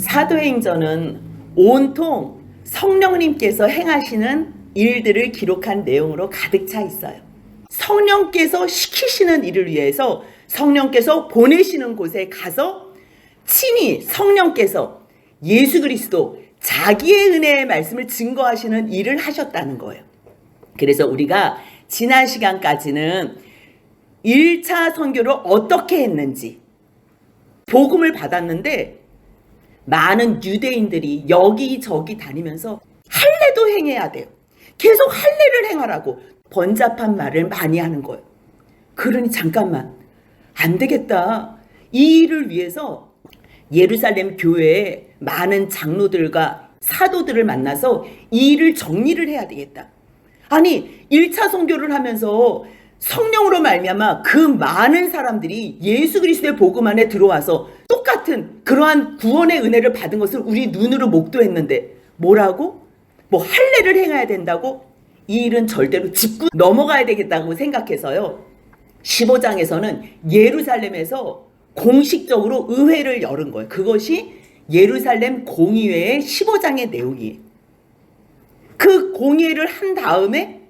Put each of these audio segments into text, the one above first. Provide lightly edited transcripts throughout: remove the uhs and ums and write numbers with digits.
사도행전은 온통 성령님께서 행하시는 일들을 기록한 내용으로 가득 차 있어요. 성령께서 시키시는 일을 위해서 성령께서 보내시는 곳에 가서 친히 성령께서 예수 그리스도 자기의 은혜의 말씀을 증거하시는 일을 하셨다는 거예요. 그래서 우리가 지난 시간까지는 1차 선교를 어떻게 했는지 복음을 받았는데 많은 유대인들이 여기저기 다니면서 할례도 행해야 돼요. 계속 할례를 행하라고 번잡한 말을 많이 하는 거예요. 그러니 잠깐만, 안 되겠다. 이 일을 위해서 예루살렘 교회에 많은 장로들과 사도들을 만나서 이 일을 정리를 해야 되겠다. 아니 1차 선교를 하면서 성령으로 말미암아 그 많은 사람들이 예수 그리스도의 복음 안에 들어와서 똑같은 그러한 구원의 은혜를 받은 것을 우리 눈으로 목도했는데 뭐라고? 뭐 할례를 행해야 된다고? 이 일은 절대로 짚고 넘어가야 되겠다고 생각해서요. 15장에서는 예루살렘에서 공식적으로 의회를 열은 거예요. 그것이 예루살렘 공의회의 15장의 내용이에요. 그 공의회를 한 다음에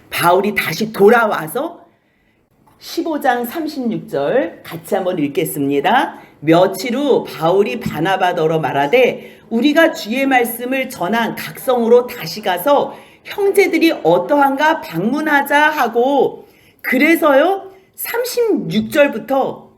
바울이 다시 돌아와서 15장 36절 같이 한번 읽겠습니다. 며칠 후 바울이 바나바더러 말하되 우리가 주의 말씀을 전한 각성으로 다시 가서 형제들이 어떠한가 방문하자 하고, 그래서요 36절부터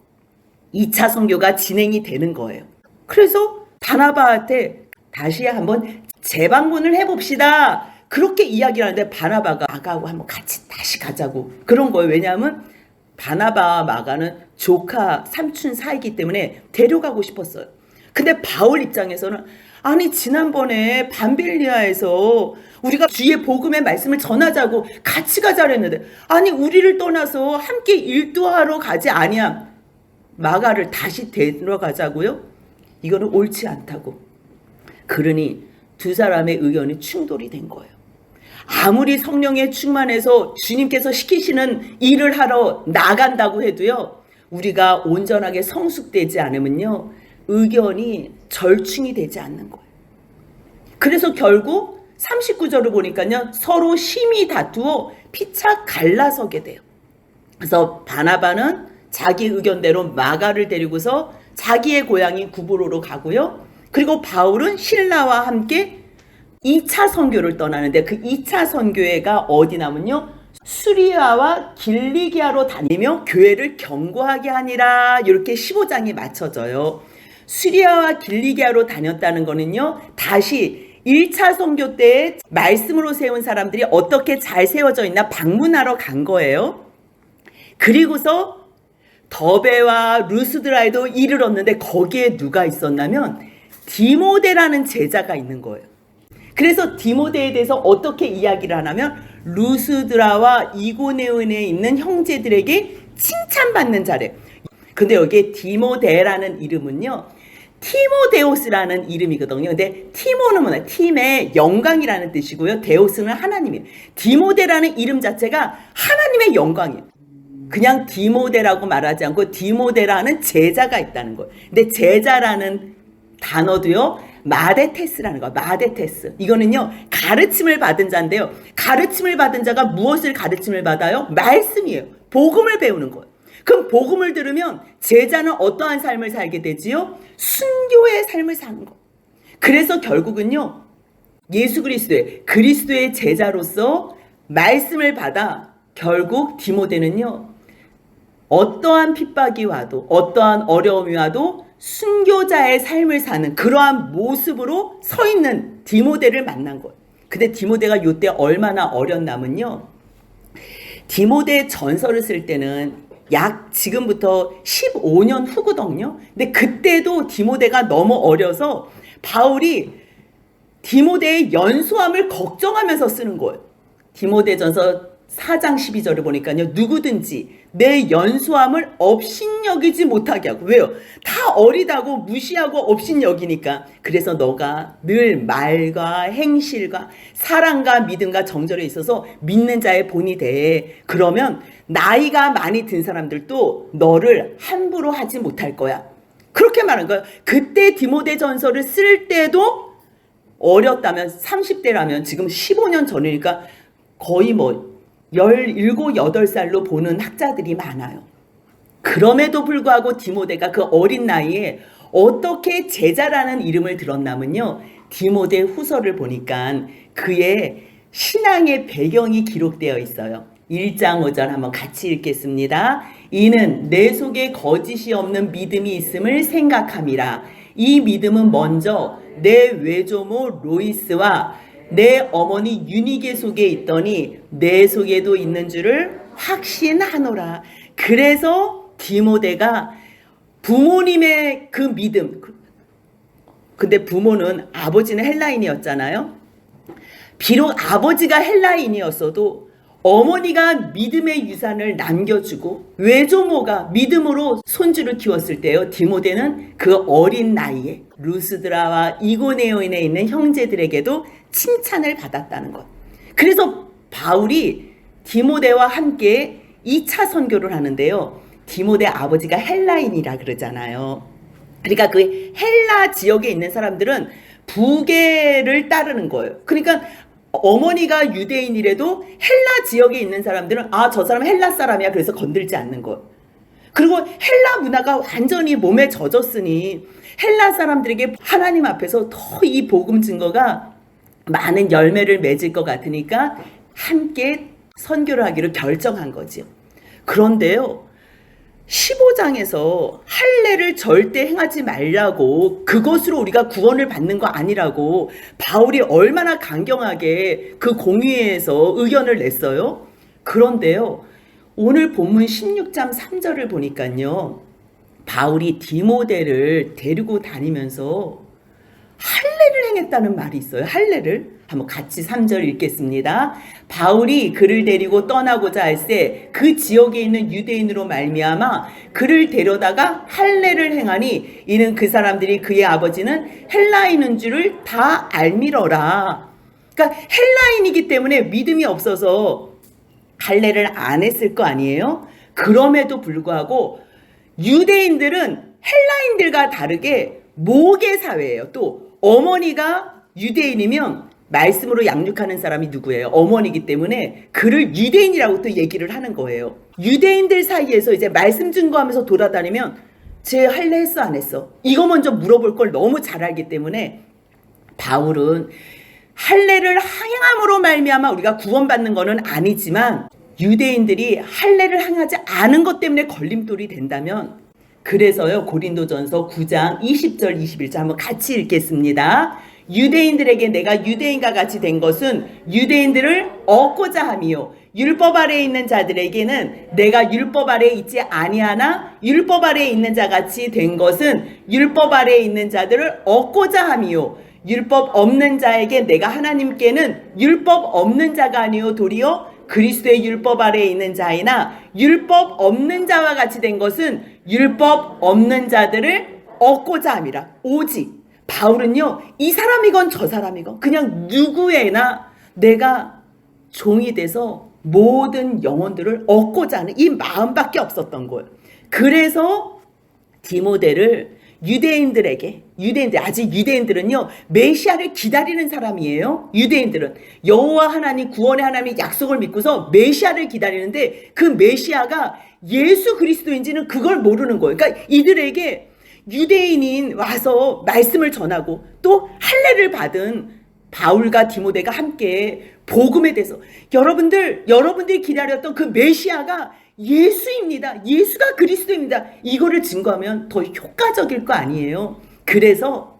2차 선교가 진행이 되는 거예요. 그래서 바나바한테 다시 한번 재방문을 해봅시다. 그렇게 이야기를 하는데 바나바가 마가하고 한번 같이 다시 가자고 그런 거예요. 왜냐하면 바나바와 마가는 조카 삼촌 사이기 때문에 데려가고 싶었어요. 근데 바울 입장에서는 아니 지난번에 밤빌리아에서 우리가 주의 복음의 말씀을 전하자고 같이 가자 했는데 아니 우리를 떠나서 함께 일도하러 가지 아니야. 마가를 다시 데려가자고요? 이거는 옳지 않다고. 그러니 두 사람의 의견이 충돌이 된 거예요. 아무리 성령에 충만해서 주님께서 시키시는 일을 하러 나간다고 해도요, 우리가 온전하게 성숙되지 않으면요 의견이 절충이 되지 않는 거예요. 그래서 결국 39절을 보니까요 서로 심히 다투어 피차 갈라서게 돼요. 그래서 바나바는 자기 의견대로 마가를 데리고서 자기의 고향인 구브로로 가고요. 그리고 바울은 신라와 함께 2차 선교를 떠나는데 그 2차 선교회가 어디냐면요 수리아와 길리기아로 다니며 교회를 견고하게 하니라. 이렇게 15장이 맞춰져요. 수리아와 길리기아로 다녔다는 거는요 다시 1차 선교 때 말씀으로 세운 사람들이 어떻게 잘 세워져 있나 방문하러 간 거예요. 그리고서 더베와 루스드라에도 이르렀는데 거기에 누가 있었냐면 디모데라는 제자가 있는 거예요. 그래서 디모데에 대해서 어떻게 이야기를 하냐면 루스드라와 이고네온에 있는 형제들에게 칭찬받는 자래. 근데 여기에 디모데라는 이름은요 티모데오스라는 이름이거든요. 근데 티모는 뭐냐? 팀의 영광이라는 뜻이고요. 데오스는 하나님이에요. 디모데라는 이름 자체가 하나님의 영광이에요. 그냥 디모데라고 말하지 않고 디모데라는 제자가 있다는 거예요. 근데 제자라는 단어도요 마데테스라는 거예요. 마데테스. 이거는요 가르침을 받은 자인데요. 가르침을 받은 자가 무엇을 가르침을 받아요? 말씀이에요. 복음을 배우는 거예요. 그럼 복음을 들으면 제자는 어떠한 삶을 살게 되지요? 순교의 삶을 사는 거. 그래서 결국은요 예수 그리스도의 제자로서 말씀을 받아 결국 디모데는요 어떠한 핍박이 와도 어떠한 어려움이 와도 순교자의 삶을 사는 그러한 모습으로 서 있는 디모데를 만난 거예요. 근데 디모데가 이때 얼마나 어렸냐면요 디모데 전서를 쓸 때는 약 지금부터 15년 후거든요. 근데 그때도 디모데가 너무 어려서 바울이 디모데의 연소함을 걱정하면서 쓰는 거예요. 디모데전서 4장 12절을 보니까요 누구든지 내 연소함을 업신여기지 못하게 하고. 왜요? 다 어리다고 무시하고 업신여기니까. 그래서 너가 늘 말과 행실과 사랑과 믿음과 정절에 있어서 믿는 자의 본이 돼. 그러면 나이가 많이 든 사람들도 너를 함부로 하지 못할 거야. 그렇게 말한 거예요. 그때 디모데전서를 쓸 때도 어렸다면 30대라면 지금 15년 전이니까 거의 뭐 17, 8살로 보는 학자들이 많아요. 그럼에도 불구하고 디모데가 그 어린 나이에 어떻게 제자라는 이름을 들었냐면요. 디모데 후서를 보니까 그의 신앙의 배경이 기록되어 있어요. 1장 5절 한번 같이 읽겠습니다. 이는 내 속에 거짓이 없는 믿음이 있음을 생각함이라. 이 믿음은 먼저 내 외조모 로이스와 내 어머니 유니게 속에 있더니 내 속에도 있는 줄을 확신하노라. 그래서 디모데가 부모님의 그 믿음, 근데 부모는 아버지는 헬라인이었잖아요. 비록 아버지가 헬라인이었어도 어머니가 믿음의 유산을 남겨주고 외조모가 믿음으로 손주를 키웠을 때요. 디모데는 그 어린 나이에 루스드라와 이고네오인에 있는 형제들에게도 칭찬을 받았다는 것. 그래서 바울이 디모데와 함께 2차 선교를 하는데요. 디모데 아버지가 헬라인이라 그러잖아요. 그러니까 그 헬라 지역에 있는 사람들은 부계를 따르는 거예요. 그러니까 어머니가 유대인이라도 헬라 지역에 있는 사람들은 저 사람 헬라 사람이야. 그래서 건들지 않는 거예요. 그리고 헬라 문화가 완전히 몸에 젖었으니 헬라 사람들에게 하나님 앞에서 더 이 복음 증거가 많은 열매를 맺을 것 같으니까 함께 선교를 하기로 결정한 거지요. 그런데요, 15장에서 할례를 절대 행하지 말라고, 그것으로 우리가 구원을 받는 거 아니라고 바울이 얼마나 강경하게 그 공의회에서 의견을 냈어요. 그런데요, 오늘 본문 16장 3절을 보니까요, 바울이 디모데를 데리고 다니면서 할례를 행했다는 말이 있어요. 할례를 한번 같이 3절 읽겠습니다. 바울이 그를 데리고 떠나고자 할새 그 지역에 있는 유대인으로 말미암아 그를 데려다가 할례를 행하니 이는 그 사람들이 그의 아버지는 헬라인인 줄을 다 알미러라. 그러니까 헬라인이기 때문에 믿음이 없어서 할례를 안 했을 거 아니에요? 그럼에도 불구하고 유대인들은 헬라인들과 다르게 모계 사회예요. 또 어머니가 유대인이면 말씀으로 양육하는 사람이 누구예요? 어머니이기 때문에 그를 유대인이라고 또 얘기를 하는 거예요. 유대인들 사이에서 이제 말씀 증거하면서 돌아다니면 쟤 할례 했어 안 했어? 이거 먼저 물어볼 걸 너무 잘 알기 때문에 바울은 할례를 행함으로 말미암아 우리가 구원받는 거는 아니지만 유대인들이 할례를 행하지 않은 것 때문에 걸림돌이 된다면, 그래서요 고린도전서 9장 20절 21절 한번 같이 읽겠습니다. 유대인들에게 내가 유대인과 같이 된 것은 유대인들을 얻고자 함이요 율법 아래에 있는 자들에게는 내가 율법 아래에 있지 아니하나 율법 아래에 있는 자같이 된 것은 율법 아래에 있는 자들을 얻고자 함이요 율법 없는 자에게 내가 하나님께는 율법 없는 자가 아니요 도리어 그리스도의 율법 아래에 있는 자이나 율법 없는 자와 같이 된 것은 율법 없는 자들을 얻고자 함이라. 오직 바울은요, 이 사람이건 저 사람이건 그냥 누구에나 내가 종이 돼서 모든 영혼들을 얻고자 하는 이 마음밖에 없었던 거예요. 그래서 디모데를 아직 유대인들은요 메시아를 기다리는 사람이에요. 유대인들은 여호와 하나님 구원의 하나님의 약속을 믿고서 메시아를 기다리는데 그 메시아가 예수 그리스도인지는 그걸 모르는 거예요. 그러니까 이들에게 유대인인 와서 말씀을 전하고 또 할례를 받은 바울과 디모데가 함께 복음에 대해서 여러분들이 기다렸던 그 메시아가 예수입니다. 예수가 그리스도입니다. 이거를 증거하면 더 효과적일 거 아니에요. 그래서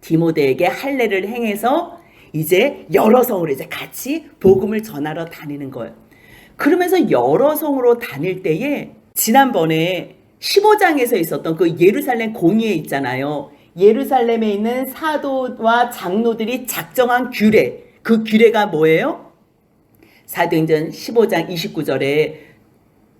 디모데에게 할례를 행해서 이제 여러 성으로 이제 같이 복음을 전하러 다니는 거예요. 그러면서 여러 성으로 다닐 때에 지난번에 15장에서 있었던 그 예루살렘 공의회 있잖아요. 예루살렘에 있는 사도와 장로들이 작정한 규례. 그 규례가 뭐예요? 사도행전 15장 29절에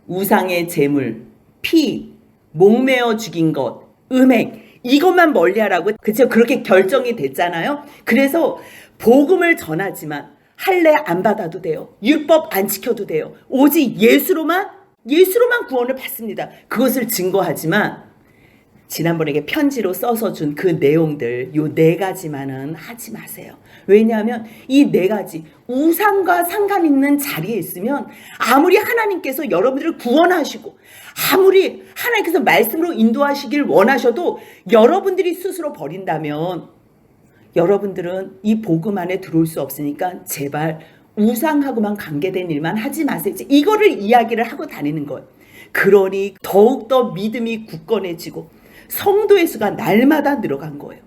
우상의 제물, 피, 목매어 죽인 것, 음행 이것만 멀리하라고 그쵸? 그렇게 결정이 됐잖아요. 그래서 복음을 전하지만 할례 안 받아도 돼요. 율법 안 지켜도 돼요. 오직 예수로만 구원을 받습니다. 그것을 증거하지만 지난번에 편지로 써서 준 그 내용들, 요 4가지만은 하지 마세요. 왜냐하면 이 4가지 우상과 상관 있는 자리에 있으면 아무리 하나님께서 여러분들을 구원하시고 아무리 하나님께서 말씀으로 인도하시길 원하셔도 여러분들이 스스로 버린다면 여러분들은 이 복음 안에 들어올 수 없으니까 제발 우상하고만 관계된 일만 하지 마세요. 이거를 이야기를 하고 다니는 거예요. 그러니 더욱더 믿음이 굳건해지고 성도의 수가 날마다 늘어간 거예요.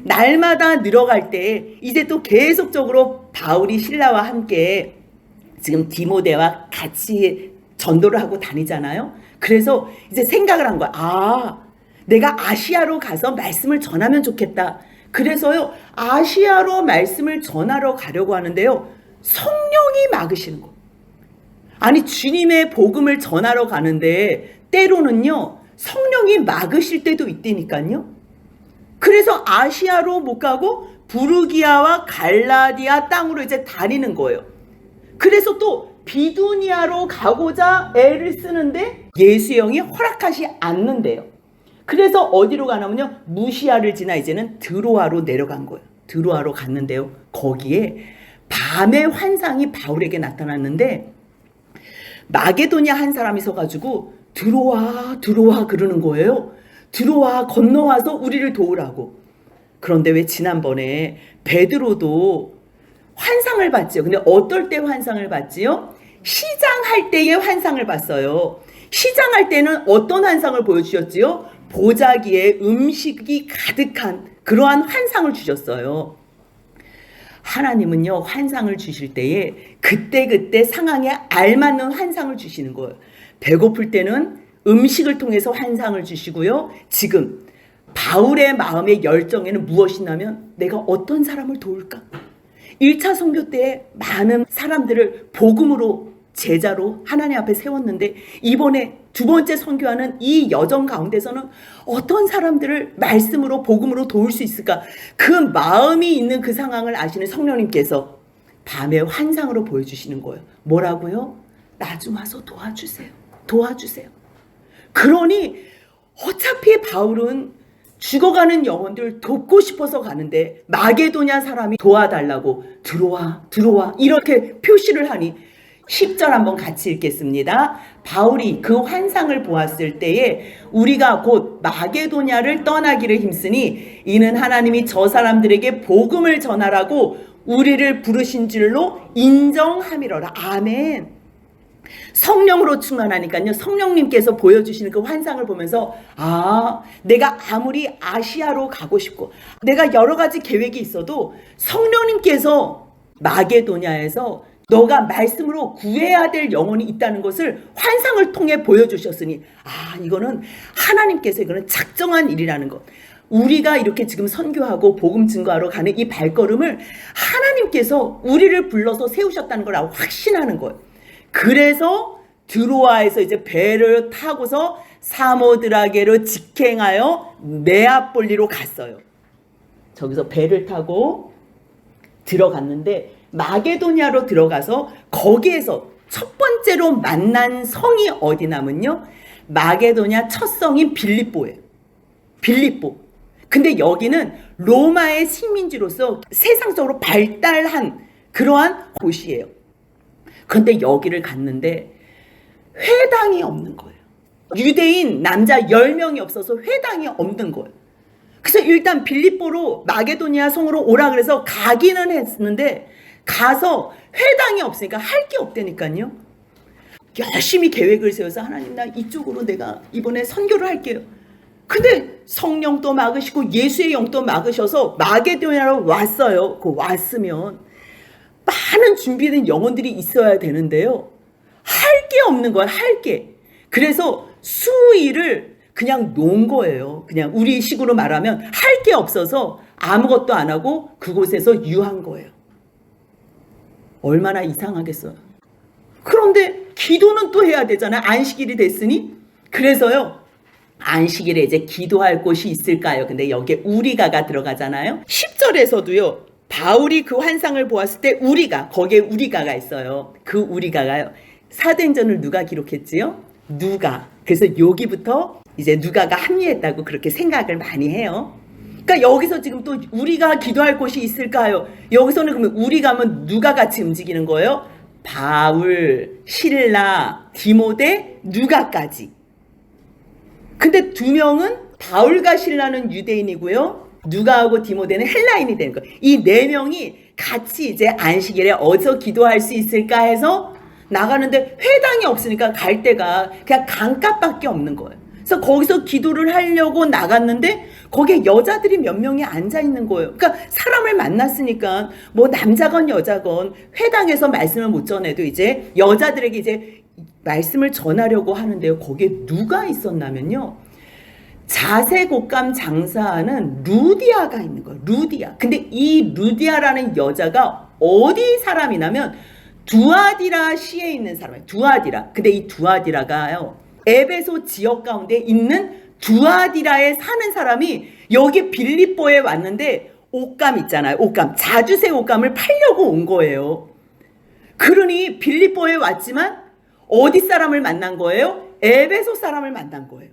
날마다 늘어갈 때 이제 또 계속적으로 바울이 신라와 함께 지금 디모데와 같이 전도를 하고 다니잖아요. 그래서 이제 생각을 한 거야. 내가 아시아로 가서 말씀을 전하면 좋겠다. 그래서요, 아시아로 말씀을 전하러 가려고 하는데요, 성령이 막으시는 거. 아니, 주님의 복음을 전하러 가는데 때로는요, 성령이 막으실 때도 있다니까요. 그래서 아시아로 못 가고 부르기아와 갈라디아 땅으로 이제 다니는 거예요. 그래서 또 비두니아로 가고자 애를 쓰는데 예수의 영이 허락하지 않는데요. 그래서 어디로 가냐면요, 무시아를 지나 이제는 드로아로 내려간 거예요. 드로아로 갔는데요, 거기에 밤의 환상이 바울에게 나타났는데 마게도냐 한 사람이 서가지고 들어와 그러는 거예요. 들어와, 건너와서 우리를 도우라고. 그런데 왜 지난번에 베드로도 환상을 봤지요. 근데 어떨 때 환상을 봤지요? 시장할 때의 환상을 봤어요. 시장할 때는 어떤 환상을 보여주셨지요? 보자기에 음식이 가득한 그러한 환상을 주셨어요. 하나님은요, 환상을 주실 때에 그때그때 상황에 알맞는 환상을 주시는 거예요. 배고플 때는 음식을 통해서 환상을 주시고요. 지금 바울의 마음의 열정에는 무엇이 있냐면 내가 어떤 사람을 도울까? 1차 선교 때 많은 사람들을 복음으로 제자로 하나님 앞에 세웠는데 이번에 2번째 선교하는 이 여정 가운데서는 어떤 사람들을 말씀으로 복음으로 도울 수 있을까? 그 마음이 있는 그 상황을 아시는 성령님께서 밤에 환상으로 보여주시는 거예요. 뭐라고요? 나 좀 와서 도와주세요. 그러니 어차피 바울은 죽어가는 영혼들 돕고 싶어서 가는데 마게도냐 사람이 도와달라고 들어와 이렇게 표시를 하니 10절 한번 같이 읽겠습니다. 바울이 그 환상을 보았을 때에 우리가 곧 마게도냐를 떠나기를 힘쓰니 이는 하나님이 저 사람들에게 복음을 전하라고 우리를 부르신 줄로 인정함이로라. 아멘. 성령으로 충만하니까요, 성령님께서 보여주시는 그 환상을 보면서 내가 아무리 아시아로 가고 싶고 내가 여러 가지 계획이 있어도 성령님께서 마게도냐에서 너가 말씀으로 구해야 될 영혼이 있다는 것을 환상을 통해 보여주셨으니 이거는 하나님께서 이거는 작정한 일이라는 것. 우리가 이렇게 지금 선교하고 복음 증거하러 가는 이 발걸음을 하나님께서 우리를 불러서 세우셨다는 걸 확신하는 거예요. 그래서 드로아에서 이제 배를 타고서 사모드라게로 직행하여 네아폴리로 갔어요. 저기서 배를 타고 들어갔는데 마게도냐로 들어가서 거기에서 첫 번째로 만난 성이 어디냐면요, 마게도냐 첫 성인 빌립보예요. 빌립보. 근데 여기는 로마의 식민지로서 세상적으로 발달한 그러한 곳이에요. 그런데 여기를 갔는데 회당이 없는 거예요. 유대인 남자 10명이 없어서 회당이 없는 거예요. 그래서 일단 빌립보로 마게도니아 성으로 오라 그래서 가기는 했는데 가서 회당이 없으니까 할 게 없다니까요. 열심히 계획을 세워서 하나님 나 이쪽으로 내가 이번에 선교를 할게요. 근데 성령도 막으시고 예수의 영도 막으셔서 마게도니아로 왔어요. 왔으면 많은 준비된 영혼들이 있어야 되는데요, 할 게 없는 거야. 할 게. 그래서 수일을 그냥 놓은 거예요. 그냥 우리 식으로 말하면 할 게 없어서 아무것도 안 하고 그곳에서 유한 거예요. 얼마나 이상하겠어요. 그런데 기도는 또 해야 되잖아요. 안식일이 됐으니. 그래서요, 안식일에 이제 기도할 곳이 있을까요? 근데 여기에 우리가가 들어가잖아요. 10절에서도요, 바울이 그 환상을 보았을 때 거기에 우리가가 있어요. 그 우리가가요, 사도행전을 누가 기록했지요? 누가. 그래서 여기부터 이제 누가가 합리했다고 그렇게 생각을 많이 해요. 그러니까 여기서 지금 또 우리가 기도할 곳이 있을까요? 여기서는 그러면 우리가 하면 누가 같이 움직이는 거예요? 바울, 실라, 디모데, 누가까지. 근데 두 명은 바울과 실라는 유대인이고요. 누가하고 디모데는 헬라인이 되는 거예요. 이 네 명이 같이 이제 안식일에 어디서 기도할 수 있을까 해서 나가는데 회당이 없으니까 갈 데가 그냥 강가밖에 없는 거예요. 그래서 거기서 기도를 하려고 나갔는데 거기에 여자들이 몇 명이 앉아 있는 거예요. 그러니까 사람을 만났으니까 뭐 남자건 여자건 회당에서 말씀을 못 전해도 이제 여자들에게 이제 말씀을 전하려고 하는데요. 거기에 누가 있었냐면요. 자색옷감 장사하는 루디아가 있는 거예요. 루디아. 근데 이 루디아라는 여자가 어디 사람이냐면 두아디라 시에 있는 사람이에요. 두아디라. 근데 이 두아디라가요. 에베소 지역 가운데 있는 두아디라에 사는 사람이 여기 빌립보에 왔는데 옷감 있잖아요. 옷감. 자주색 옷감을 팔려고 온 거예요. 그러니 빌립보에 왔지만 어디 사람을 만난 거예요? 에베소 사람을 만난 거예요.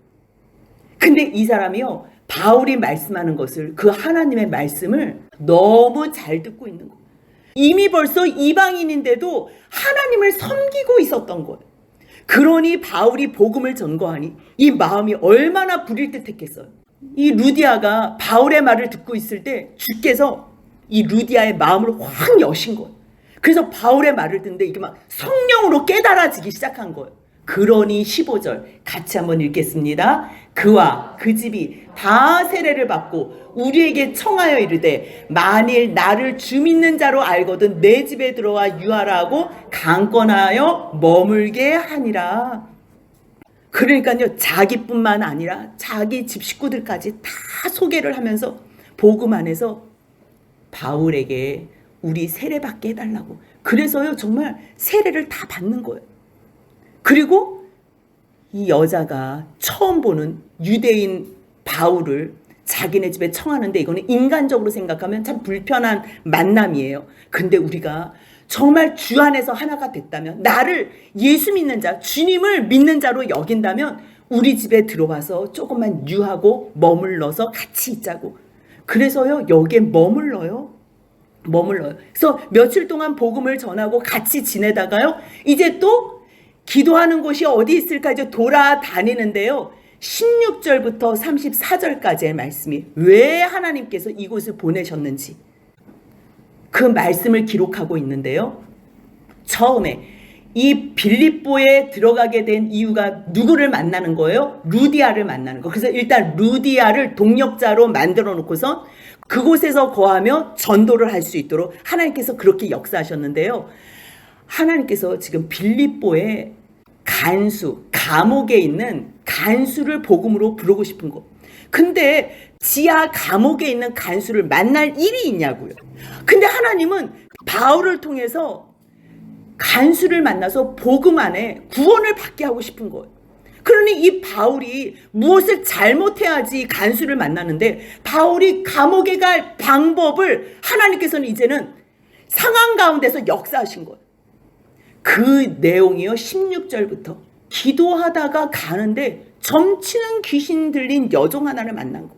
근데 이 사람이요. 바울이 말씀하는 것을 그 하나님의 말씀을 너무 잘 듣고 있는 거예요. 이미 벌써 이방인인데도 하나님을 섬기고 있었던 거예요. 그러니 바울이 복음을 전거하니 이 마음이 얼마나 부릴듯했겠어요. 이 루디아가 바울의 말을 듣고 있을 때 주께서 이 루디아의 마음을 확 여신 거예요. 그래서 바울의 말을 듣는데 이게 막 성령으로 깨달아지기 시작한 거예요. 그러니 15절 같이 한번 읽겠습니다. 그와 그 집이 다 세례를 받고 우리에게 청하여 이르되 만일 나를 주 믿는 자로 알거든 내 집에 들어와 유하라 하고 강권하여 머물게 하니라. 그러니까요, 자기뿐만 아니라 자기 집 식구들까지 다 소개를 하면서 복음 안에서 바울에게 우리 세례 받게 해달라고. 그래서요, 정말 세례를 다 받는 거예요. 그리고 이 여자가 처음 보는 유대인 바울을 자기네 집에 청하는데 이거는 인간적으로 생각하면 참 불편한 만남이에요. 근데 우리가 정말 주 안에서 하나가 됐다면, 나를 예수 믿는 자, 주님을 믿는 자로 여긴다면 우리 집에 들어와서 조금만 유하고 머물러서 같이 있자고. 그래서요, 여기에 머물러요. 그래서 며칠 동안 복음을 전하고 같이 지내다가요, 이제 또 기도하는 곳이 어디 있을까 이제 돌아다니는데요. 16절부터 34절까지의 말씀이 왜 하나님께서 이곳을 보내셨는지 그 말씀을 기록하고 있는데요. 처음에 이 빌립보에 들어가게 된 이유가 누구를 만나는 거예요? 루디아를 만나는 거. 그래서 일단 루디아를 동역자로 만들어 놓고서 그곳에서 거하며 전도를 할 수 있도록 하나님께서 그렇게 역사하셨는데요. 하나님께서 지금 빌립보에 간수, 감옥에 있는 간수를 복음으로 부르고 싶은 거. 근데 지하 감옥에 있는 간수를 만날 일이 있냐고요. 근데 하나님은 바울을 통해서 간수를 만나서 복음 안에 구원을 받게 하고 싶은 거예요. 그러니 이 바울이 무엇을 잘못해야지 간수를 만나는데, 바울이 감옥에 갈 방법을 하나님께서는 이제는 상황 가운데서 역사하신 거예요. 그 내용이요, 16절부터 기도하다가 가는데 점치는 귀신 들린 여종 하나를 만난 거.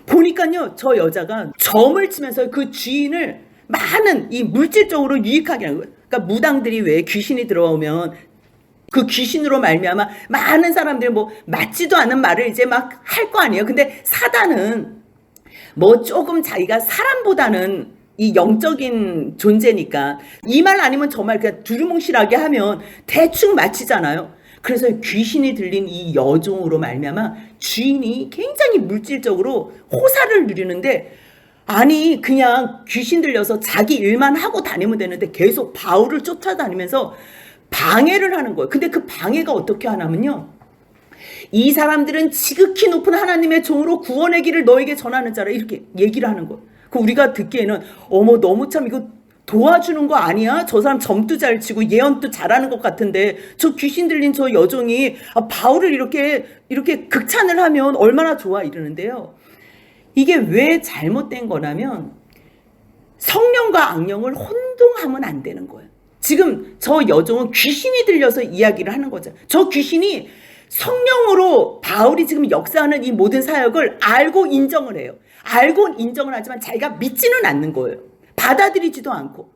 보니까요, 저 여자가 점을 치면서 그 주인을 많은 이 물질적으로 유익하게 하는 거예요. 그러니까 무당들이 왜 귀신이 들어오면 그 귀신으로 말미암아 많은 사람들이 뭐 맞지도 않은 말을 이제 막 할 거 아니에요. 근데 사단은 뭐 조금 자기가 사람보다는 이 영적인 존재니까 이 말 아니면 저 말 그냥 두루뭉실하게 하면 대충 맞히잖아요. 그래서 귀신이 들린 이 여종으로 말미암아 주인이 굉장히 물질적으로 호사를 누리는데, 아니 그냥 귀신 들려서 자기 일만 하고 다니면 되는데 계속 바울을 쫓아다니면서 방해를 하는 거예요. 근데 그 방해가 어떻게 하냐면요, 이 사람들은 지극히 높은 하나님의 종으로 구원의 길을 너에게 전하는 자라, 이렇게 얘기를 하는 거예요. 그 우리가 듣기에는 어머 너무 참 이거 도와주는 거 아니야? 저 사람 점도 잘 치고 예언도 잘하는 것 같은데 저 귀신 들린 저 여종이 바울을 이렇게 극찬을 하면 얼마나 좋아, 이러는데요. 이게 왜 잘못된 거냐면 성령과 악령을 혼동하면 안 되는 거예요. 지금 저 여종은 귀신이 들려서 이야기를 하는 거죠. 저 귀신이 성령으로 바울이 지금 역사하는 이 모든 사역을 알고 인정을 해요. 알고 인정을 하지만 자기가 믿지는 않는 거예요. 받아들이지도 않고.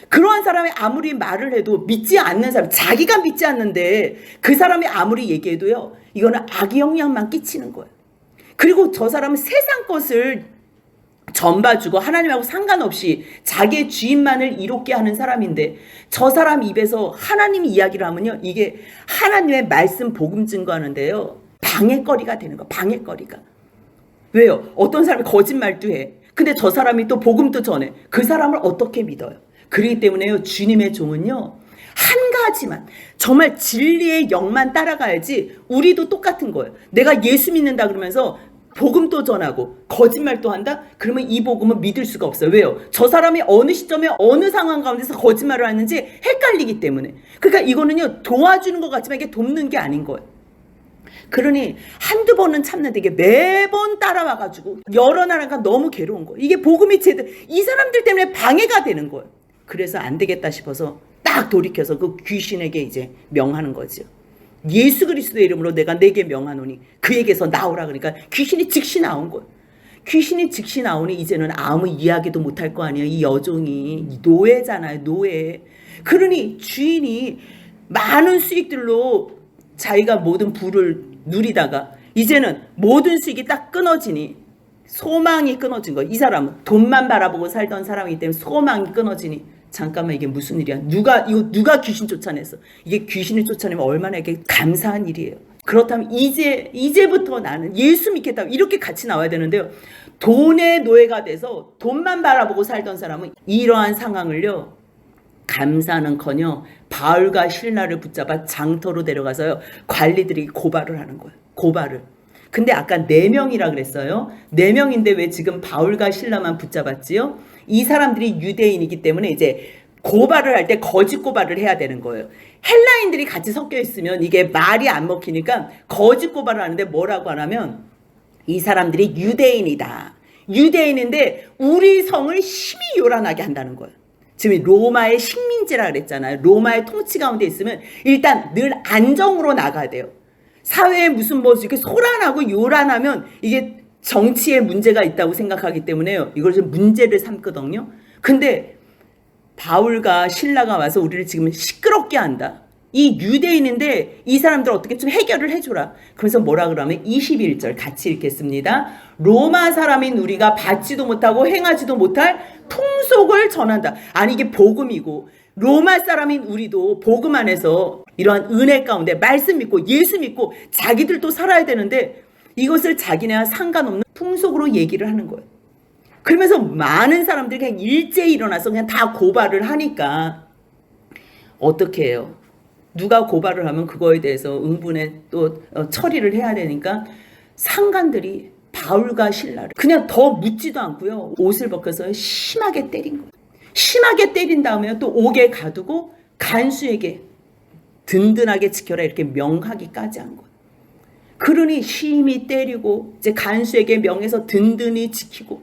그러한 사람이 아무리 말을 해도 믿지 않는 사람, 자기가 믿지 않는데 그 사람이 아무리 얘기해도요, 이거는 악의 영향만 끼치는 거예요. 그리고 저 사람은 세상 것을 전봐주고 하나님하고 상관없이 자기의 주인만을 이롭게 하는 사람인데, 저 사람 입에서 하나님 이야기를 하면요, 이게 하나님의 말씀 복음 증거하는데요, 방해거리가 되는 거예요. 방해거리가. 왜요? 어떤 사람이 거짓말도 해. 근데 저 사람이 또 복음도 전해. 그 사람을 어떻게 믿어요? 그렇기 때문에요, 주님의 종은요, 한 가지만, 정말 진리의 영만 따라가야지. 우리도 똑같은 거예요. 내가 예수 믿는다 그러면서 복음도 전하고 거짓말도 한다? 그러면 이 복음은 믿을 수가 없어요. 왜요? 저 사람이 어느 시점에 어느 상황 가운데서 거짓말을 하는지 헷갈리기 때문에. 그러니까 이거는요, 도와주는 것 같지만 이게 돕는 게 아닌 거예요. 그러니 한두 번은 참는데 이게 매번 따라와가지고 여러 나라가 너무 괴로운 거예요. 이게 복음이 제대로, 이 사람들 때문에 방해가 되는 거예요. 그래서 안 되겠다 싶어서 딱 돌이켜서 그 귀신에게 이제 명하는 거죠. 예수 그리스도의 이름으로 내가 내게 명하노니 그에게서 나오라. 그러니까 귀신이 즉시 나온 거예요. 귀신이 즉시 나오니 이제는 아무 이야기도 못할 거 아니에요. 이 여종이 노예잖아요. 노예. 그러니 주인이 많은 수익들로 자기가 모든 부를 누리다가 이제는 모든 수익이 딱 끊어지니 소망이 끊어진 거예요. 이 사람은 돈만 바라보고 살던 사람이기 때문에 소망이 끊어지니, 잠깐만, 이게 무슨 일이야? 누가 귀신 쫓아냈어? 이게 귀신을 쫓아내면 얼마나 이게 감사한 일이에요. 그렇다면 이제부터 나는 예수 믿겠다, 이렇게 같이 나와야 되는데요. 돈의 노예가 돼서 돈만 바라보고 살던 사람은 이러한 상황을요, 감사는커녕 바울과 실라를 붙잡아 장터로 데려가서요, 관리들이 고발을 하는 거예요. 고발을. 근데 아까 4명이라 그랬어요. 4명인데 왜 지금 바울과 실라만 붙잡았지요? 이 사람들이 유대인이기 때문에 이제 고발을 할 때 거짓 고발을 해야 되는 거예요. 헬라인들이 같이 섞여 있으면 이게 말이 안 먹히니까 거짓 고발을 하는데 뭐라고 하냐면, 이 사람들이 유대인이다. 유대인인데 우리 성을 심히 요란하게 한다는 거예요. 지금 로마의 식민지라 그랬잖아요. 로마의 통치 가운데 있으면 일단 늘 안정으로 나가야 돼요. 사회에 무슨 뭐 이렇게 소란하고 요란하면 이게 정치에 문제가 있다고 생각하기 때문에요, 이걸 좀 문제를 삼거든요. 근데 바울과 실라가 와서 우리를 지금 시끄럽게 한다. 이 유대인인데 이 사람들 어떻게 좀 해결을 해줘라. 그래서 뭐라 그러면 21절 같이 읽겠습니다. 로마 사람인 우리가 받지도 못하고 행하지도 못할 풍속을 전한다. 아니, 이게 복음이고 로마 사람인 우리도 복음 안에서 이러한 은혜 가운데 말씀 믿고 예수 믿고 자기들도 살아야 되는데 이것을 자기네와 상관없는 풍속으로 얘기를 하는 거예요. 그러면서 많은 사람들이 그냥 일제히 일어나서 그냥 다 고발을 하니까 어떻게 해요? 누가 고발을 하면 그거에 대해서 응분에 또 처리를 해야 되니까 상관들이 바울과 실라를 그냥 더 묻지도 않고요, 옷을 벗겨서 심하게 때린 거예요. 심하게 때린 다음에 또 옥에 가두고 간수에게 든든하게 지켜라 이렇게 명하기까지 한 거예요. 그러니 심히 때리고 이제 간수에게 명해서 든든히 지키고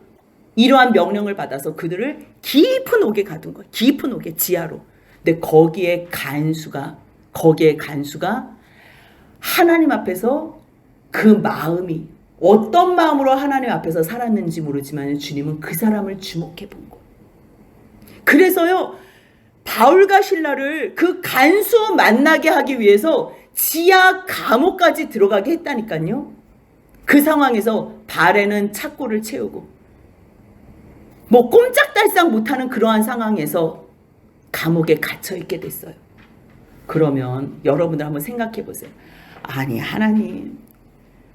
이러한 명령을 받아서 그들을 깊은 옥에 가둔 거예요. 깊은 옥에, 지하로. 근데 거기에 간수가 하나님 앞에서 그 마음이 어떤 마음으로 하나님 앞에서 살았는지 모르지만 주님은 그 사람을 주목해 본 거예요. 그래서요, 바울과 실라를 그 간수 만나게 하기 위해서 지하 감옥까지 들어가게 했다니까요. 그 상황에서 발에는 착고를 채우고 뭐 꼼짝달싹 못하는 그러한 상황에서 감옥에 갇혀 있게 됐어요. 그러면 여러분들 한번 생각해 보세요. 아니, 하나님,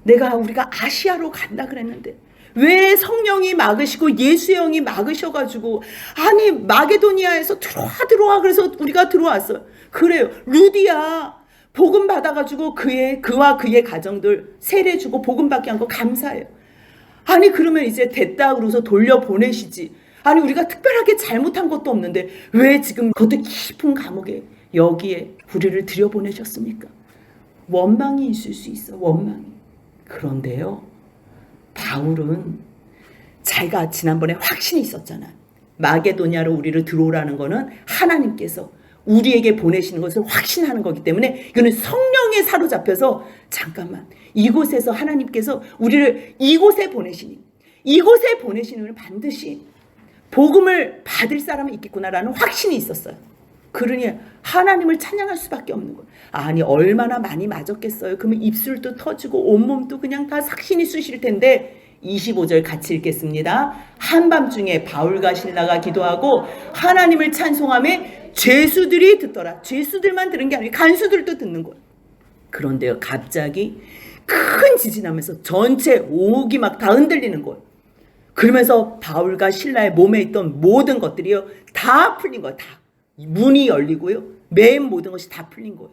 우리가 아시아로 간다 그랬는데 왜 성령이 막으시고 예수의 영이 막으셔가지고, 아니 마게도니아에서 들어와 그래서 우리가 들어왔어요. 그래요. 루디아 복음 받아가지고 그와 그의 가정들 세례 주고 복음 받게 한 거 감사해요. 아니 그러면 이제 됐다 그러서 돌려보내시지. 아니 우리가 특별하게 잘못한 것도 없는데 왜 지금 그것도 깊은 감옥에 여기에 우리를 들여보내셨습니까? 원망이 있을 수 있어. 원망이. 그런데요, 바울은 자기가 지난번에 확신이 있었잖아. 마게도냐로 우리를 들어오라는 거는 하나님께서 우리에게 보내시는 것을 확신하는 거기 때문에 이거는 성령에 사로잡혀서 잠깐만 이곳에서 하나님께서 우리를 이곳에 보내시니 이곳에 보내시는 반드시 복음을 받을 사람이 있겠구나라는 확신이 있었어요. 그러니 하나님을 찬양할 수밖에 없는 거예요. 아니 얼마나 많이 맞았겠어요. 그러면 입술도 터지고 온몸도 그냥 다 삭신이 쑤실 텐데 25절 같이 읽겠습니다. 한밤중에 바울과 실라가 기도하고 하나님을 찬송하며 죄수들이 듣더라. 죄수들만 들은 게 아니라 간수들도 듣는 거예요. 그런데요 갑자기 큰 지진이 나면서 전체 옥이 막 다 흔들리는 거예요. 그러면서 바울과 실라의 몸에 있던 모든 것들이요 다 풀린 거예요. 다 문이 열리고요 맨 모든 것이 다 풀린 거예요.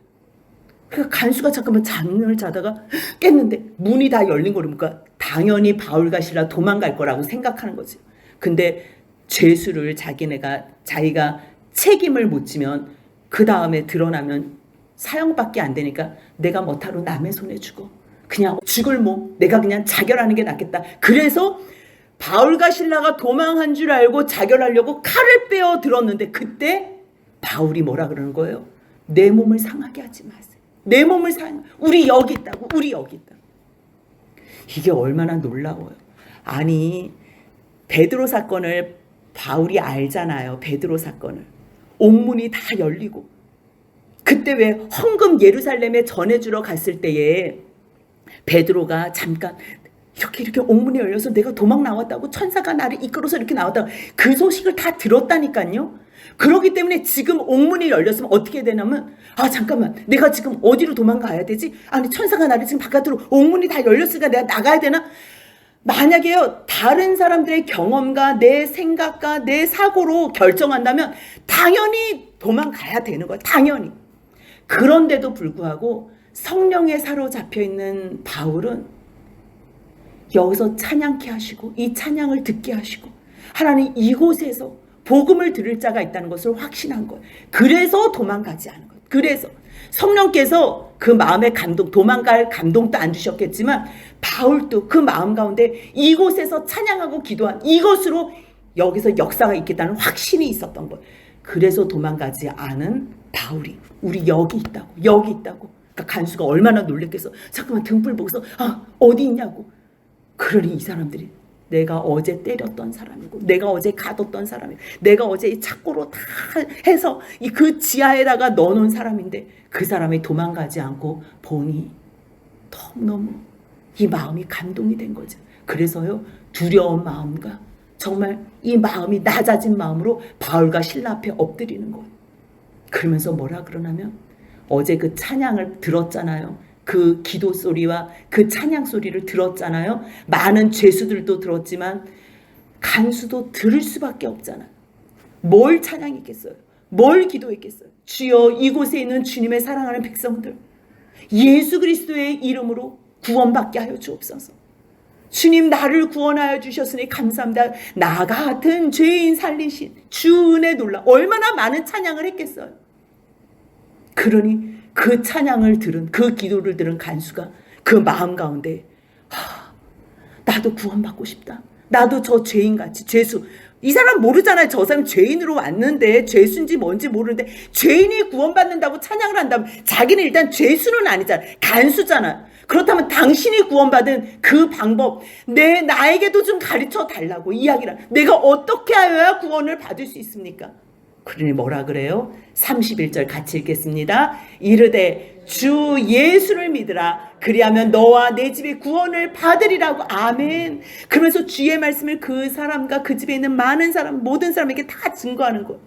그러니까 간수가 잠깐만 잠을 자다가 깼는데 문이 다 열린 거니까 당연히 바울과 실라 도망갈 거라고 생각하는 거지. 근데 죄수를 자기가 책임을 못 지면 그 다음에 드러나면 사형밖에 안 되니까 내가 뭐하러 남의 손에 죽어. 그냥 죽을 몸 내가 그냥 자결하는 게 낫겠다. 그래서 바울과 실라가 도망한 줄 알고 자결하려고 칼을 빼어 들었는데 그때 바울이 뭐라 그러는 거예요? 내 몸을 상하게 하지 마세요. 내 몸을 우리 여기 있다고. 우리 여기 있다고. 이게 얼마나 놀라워요. 아니 베드로 사건을 바울이 알잖아요. 베드로 사건을. 옥문이 다 열리고 그때 왜 헌금 예루살렘에 전해주러 갔을 때에 베드로가 잠깐 이렇게 옥문이 열려서 내가 도망 나왔다고 천사가 나를 이끌어서 이렇게 나왔다고 그 소식을 다 들었다니까요. 그렇기 때문에 지금 옥문이 열렸으면 어떻게 되냐면 아 잠깐만 내가 지금 어디로 도망가야 되지? 아니 천사가 나를 지금 바깥으로 옥문이 다 열렸으니까 내가 나가야 되나? 만약에요 다른 사람들의 경험과 내 생각과 내 사고로 결정한다면 당연히 도망가야 되는 거야. 당연히. 그런데도 불구하고 성령에 사로잡혀 있는 바울은 여기서 찬양케 하시고 이 찬양을 듣게 하시고 하나님 이곳에서 복음을 들을 자가 있다는 것을 확신한 거예요. 그래서 도망가지 않은 거예요. 그래서 성령께서 그 마음의 감동, 도망갈 감동도 안 주셨겠지만 바울도 그 마음 가운데 이곳에서 찬양하고 기도한 이것으로 여기서 역사가 있겠다는 확신이 있었던 거예요. 그래서 도망가지 않은 바울이 우리 여기 있다고. 그러니까 간수가 얼마나 놀랬겠어. 잠깐만 등불 보고서 어디 있냐고. 그러니 이 사람들이 내가 어제 때렸던 사람이고 내가 어제 가뒀던 사람이고 내가 어제 이 착고로 다 해서 그 지하에다가 넣어놓은 사람인데 그 사람이 도망가지 않고 보니 너무너무 이 마음이 감동이 된 거죠. 그래서요 두려운 마음과 정말 이 마음이 낮아진 마음으로 바울과 실라 앞에 엎드리는 거예요. 그러면서 뭐라 그러냐면 어제 그 찬양을 들었잖아요. 그 기도 소리와 그 찬양 소리를 들었잖아요. 많은 죄수들도 들었지만 간수도 들을 수밖에 없잖아요. 뭘 찬양했겠어요? 뭘 기도했겠어요? 주여 이곳에 있는 주님의 사랑하는 백성들 예수 그리스도의 이름으로 구원받게 하여 주옵소서. 주님 나를 구원하여 주셨으니 감사합니다. 나 같은 죄인 살리신 주 은혜 놀라. 얼마나 많은 찬양을 했겠어요. 그러니 그 찬양을 들은 그 기도를 들은 간수가 그 마음 가운데 나도 구원받고 싶다. 나도 저 죄인같이 죄수. 이 사람 모르잖아요. 저 사람 죄인으로 왔는데 죄수인지 뭔지 모르는데 죄인이 구원받는다고 찬양을 한다면 자기는 일단 죄수는 아니잖아. 간수잖아. 그렇다면 당신이 구원받은 그 방법 나에게도 좀 가르쳐 달라고 이야기를. 내가 어떻게 하여야 구원을 받을 수 있습니까? 그러니 뭐라 그래요? 31절 같이 읽겠습니다. 이르되 주 예수를 믿으라. 그리하면 너와 내 집이 구원을 받으리라고. 아멘. 그러면서 주의 말씀을 그 사람과 그 집에 있는 많은 사람 모든 사람에게 다 증거하는 거예요.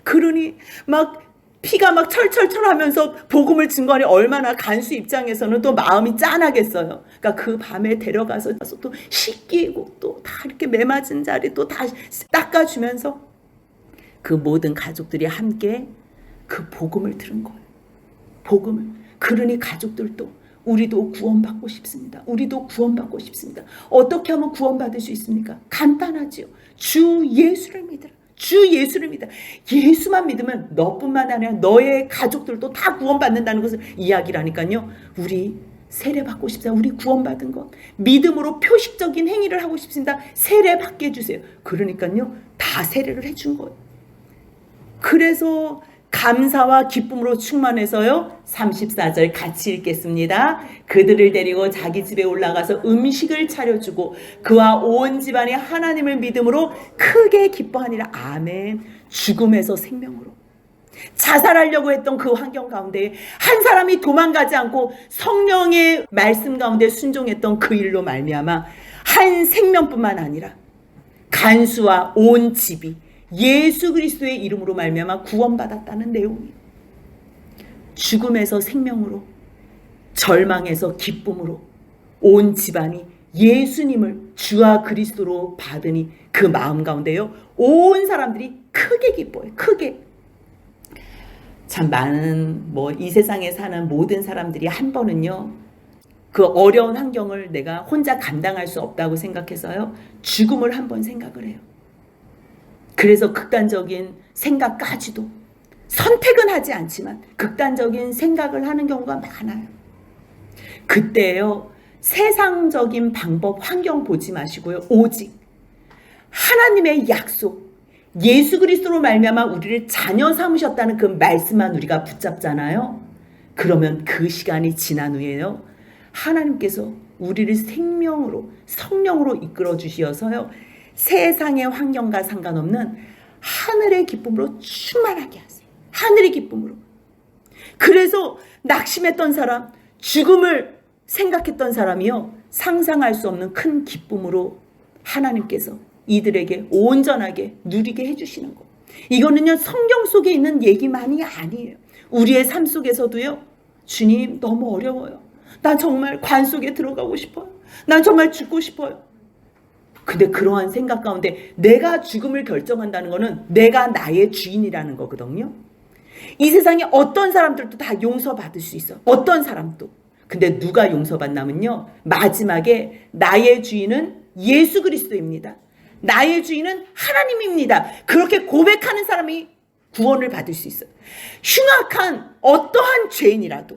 그러니 막 피가 막 철철철 하면서 복음을 증거하니 얼마나 간수 입장에서는 또 마음이 짠하겠어요. 그러니까 그 밤에 데려가서 또 씻기고 또 다 이렇게 매맞은 자리 또 다 닦아주면서 그 모든 가족들이 함께 그 복음을 들은 거예요. 복음을. 그러니 가족들도 우리도 구원받고 싶습니다. 우리도 구원받고 싶습니다. 어떻게 하면 구원받을 수 있습니까? 간단하지요. 주 예수를 믿으라. 주 예수를 믿어. 예수만 믿으면 너뿐만 아니라 너의 가족들도 다 구원받는다는 것을 이야기를 하니까요. 우리 세례받고 싶습니다. 우리 구원받은 것. 믿음으로 표식적인 행위를 하고 싶습니다. 세례받게 해주세요. 그러니까요. 다 세례를 해준 거예요. 그래서 감사와 기쁨으로 충만해서요. 34절 같이 읽겠습니다. 그들을 데리고 자기 집에 올라가서 음식을 차려주고 그와 온 집안이 하나님을 믿음으로 크게 기뻐하니라. 아멘. 죽음에서 생명으로. 자살하려고 했던 그 환경 가운데 한 사람이 도망가지 않고 성령의 말씀 가운데 순종했던 그 일로 말미암아 한 생명뿐만 아니라 간수와 온 집이 예수 그리스도의 이름으로 말미암아 구원받았다는 내용이에요. 죽음에서 생명으로, 절망에서 기쁨으로 온 집안이 예수님을 주와 그리스도로 받으니 그 마음 가운데요, 온 사람들이 크게 기뻐해요. 크게. 참 많은 이 세상에 사는 모든 사람들이 한 번은요, 그 어려운 환경을 내가 혼자 감당할 수 없다고 생각해서요, 죽음을 한번 생각을 해요. 그래서 극단적인 생각까지도 선택은 하지 않지만 극단적인 생각을 하는 경우가 많아요. 그때요, 세상적인 방법, 환경 보지 마시고요, 오직 하나님의 약속, 예수 그리스도로 말미암아 우리를 자녀 삼으셨다는 그 말씀만 우리가 붙잡잖아요. 그러면 그 시간이 지난 후에요, 하나님께서 우리를 생명으로, 성령으로 이끌어 주시어서요, 세상의 환경과 상관없는 하늘의 기쁨으로 충만하게 하세요. 하늘의 기쁨으로. 그래서 낙심했던 사람, 죽음을 생각했던 사람이요, 상상할 수 없는 큰 기쁨으로 하나님께서 이들에게 온전하게 누리게 해주시는 것. 이거는요, 성경 속에 있는 얘기만이 아니에요. 우리의 삶 속에서도요, 주님 너무 어려워요. 난 정말 관 속에 들어가고 싶어요. 난 정말 죽고 싶어요. 근데 그러한 생각 가운데 내가 죽음을 결정한다는 것은 내가 나의 주인이라는 거거든요. 이 세상에 어떤 사람들도 다 용서받을 수 있어. 어떤 사람도. 근데 누가 용서받냐면요, 마지막에 나의 주인은 예수 그리스도입니다. 나의 주인은 하나님입니다. 그렇게 고백하는 사람이 구원을 받을 수 있어요. 흉악한 어떠한 죄인이라도,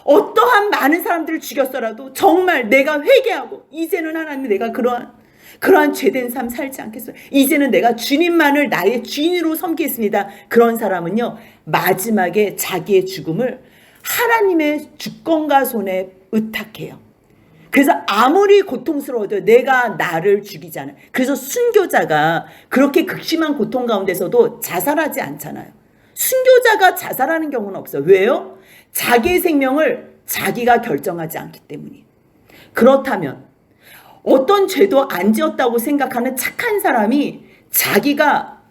어떠한 많은 사람들을 죽였더라도 정말 내가 회개하고 이제는 하나님, 내가 그러한 죄된 삶 살지 않겠어요. 이제는 내가 주님만을 나의 주인으로 섬기겠습니다. 그런 사람은요, 마지막에 자기의 죽음을 하나님의 주권과 손에 의탁해요. 그래서 아무리 고통스러워도 내가 나를 죽이잖아요. 그래서 순교자가 그렇게 극심한 고통 가운데서도 자살하지 않잖아요. 순교자가 자살하는 경우는 없어요. 왜요? 자기의 생명을 자기가 결정하지 않기 때문이에요. 그렇다면 어떤 죄도 안 지었다고 생각하는 착한 사람이 자기가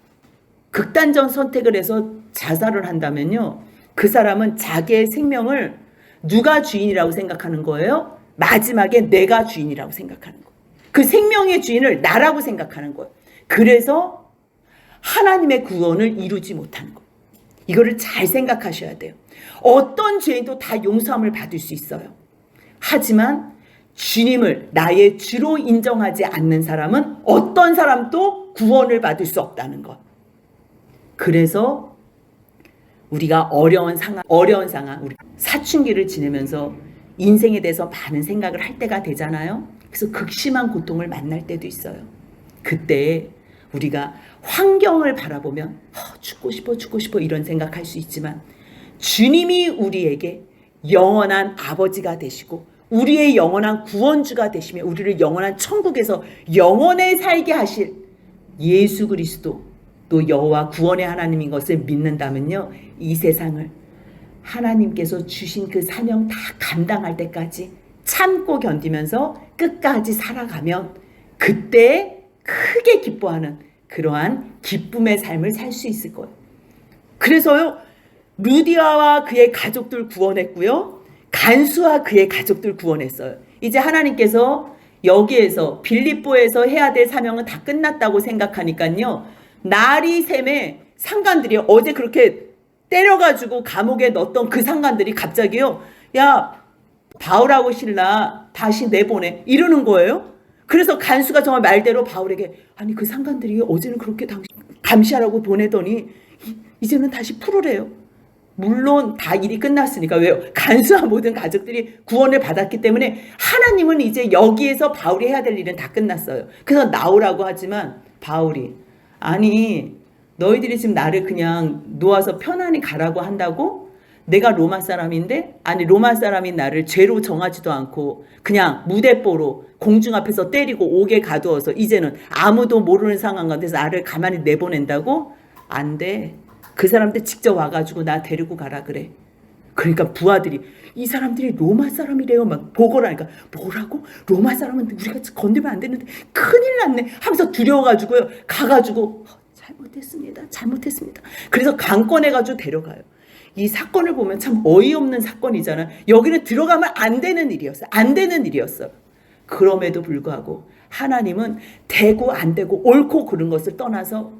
극단적 선택을 해서 자살을 한다면요, 그 사람은 자기의 생명을 누가 주인이라고 생각하는 거예요? 마지막에 내가 주인이라고 생각하는 거예요. 그 생명의 주인을 나라고 생각하는 거예요. 그래서 하나님의 구원을 이루지 못하는 거예요. 이거를 잘 생각하셔야 돼요. 어떤 죄인도 다 용서함을 받을 수 있어요. 하지만 주님을 나의 주로 인정하지 않는 사람은 어떤 사람도 구원을 받을 수 없다는 것. 그래서 우리가 어려운 상황, 우리 사춘기를 지내면서 인생에 대해서 많은 생각을 할 때가 되잖아요. 그래서 극심한 고통을 만날 때도 있어요. 그때 우리가 환경을 바라보면 죽고 싶어 이런 생각할 수 있지만, 주님이 우리에게 영원한 아버지가 되시고 우리의 영원한 구원주가 되시며 우리를 영원한 천국에서 영원에 살게 하실 예수 그리스도, 또 여호와 구원의 하나님인 것을 믿는다면요, 이 세상을 하나님께서 주신 그 사명 다 감당할 때까지 참고 견디면서 끝까지 살아가면 그때 크게 기뻐하는 그러한 기쁨의 삶을 살 수 있을 거예요. 그래서요, 루디아와 그의 가족들 구원했고요, 간수와 그의 가족들 구원했어요. 이제 하나님께서 여기에서 빌립보에서 해야 될 사명은 다 끝났다고 생각하니까요, 날이 샘에 상관들이 어제 그렇게 때려가지고 감옥에 넣었던 그 상관들이 갑자기요, 야, 바울하고 실라 다시 내보내, 이러는 거예요. 그래서 간수가 정말 말대로 바울에게, 아니 그 상관들이 어제는 그렇게 감시하라고 보내더니 이제는 다시 풀으래요. 물론 다 일이 끝났으니까. 왜요? 간수와 모든 가족들이 구원을 받았기 때문에 하나님은 이제 여기에서 바울이 해야 될 일은 다 끝났어요. 그래서 나오라고 하지만 바울이, 아니 너희들이 지금 나를 그냥 놓아서 편안히 가라고 한다고? 내가 로마 사람인데, 아니 로마 사람인 나를 죄로 정하지도 않고 그냥 무대뽀로 공중 앞에서 때리고 옥에 가두어서 이제는 아무도 모르는 상황 가운데서 나를 가만히 내보낸다고? 안 돼. 그 사람들 직접 와가지고 나 데리고 가라 그래. 그러니까 부하들이 이 사람들이 로마 사람이래요 막 보고를 하니까 뭐라고? 로마 사람은 우리가 건들면 안 되는데 큰일 났네 하면서 두려워가지고요. 가가지고 잘못했습니다. 그래서 강권해가지고 데려가요. 이 사건을 보면 참 어이없는 사건이잖아. 여기는 들어가면 안 되는 일이었어요. 안 되는 일이었어. 그럼에도 불구하고 하나님은 되고 안 되고 옳고 그른 것을 떠나서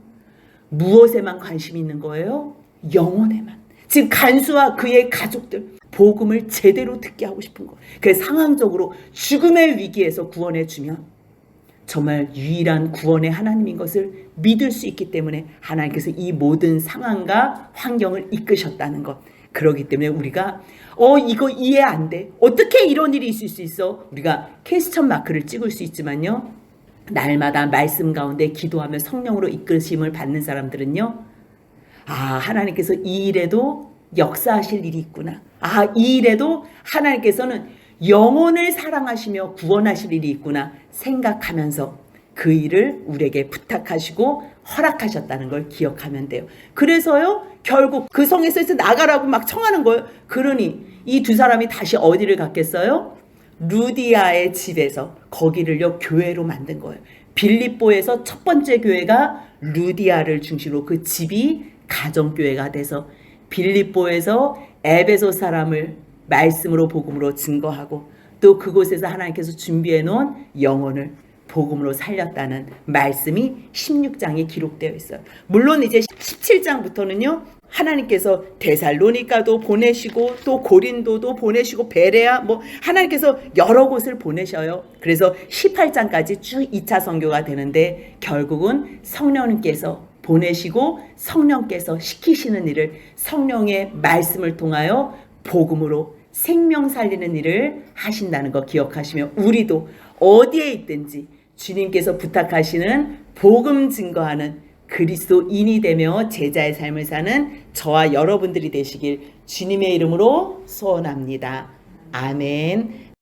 무엇에만 관심이 있는 거예요? 영혼에만. 지금 간수와 그의 가족들 복음을 제대로 듣게 하고 싶은 거예요. 그래서 상황적으로 죽음의 위기에서 구원해 주면 정말 유일한 구원의 하나님인 것을 믿을 수 있기 때문에 하나님께서 이 모든 상황과 환경을 이끄셨다는 것. 그렇기 때문에 우리가 이거 이해 안 돼. 어떻게 이런 일이 있을 수 있어? 우리가 퀘스천 마크를 찍을 수 있지만요. 날마다 말씀 가운데 기도하며 성령으로 이끄심을 받는 사람들은요. 하나님께서 이 일에도 역사하실 일이 있구나. 이 일에도 하나님께서는 영혼을 사랑하시며 구원하실 일이 있구나 생각하면서 그 일을 우리에게 부탁하시고 허락하셨다는 걸 기억하면 돼요. 그래서요 결국 그 성에서 이제 나가라고 막 청하는 거예요. 그러니 이 두 사람이 다시 어디를 갔겠어요? 루디아의 집에서 거기를요 교회로 만든 거예요. 빌립보에서 첫 번째 교회가 루디아를 중심으로 그 집이 가정교회가 돼서 빌립보에서 에베소 사람을 말씀으로 복음으로 증거하고 또 그곳에서 하나님께서 준비해 놓은 영혼을 복음으로 살렸다는 말씀이 16장에 기록되어 있어요. 물론 이제 17장부터는요. 하나님께서 데살로니가도 보내시고 또 고린도도 보내시고 베레아 하나님께서 여러 곳을 보내셔요. 그래서 18장까지 쭉 2차 선교가 되는데 결국은 성령님께서 보내시고 성령께서 시키시는 일을 성령의 말씀을 통하여 복음으로 생명 살리는 일을 하신다는 거 기억하시며 우리도 어디에 있든지 주님께서 부탁하시는 복음 증거하는 그리스도인이 되며 제자의 삶을 사는 저와 여러분들이 되시길 주님의 이름으로 소원합니다. 아멘.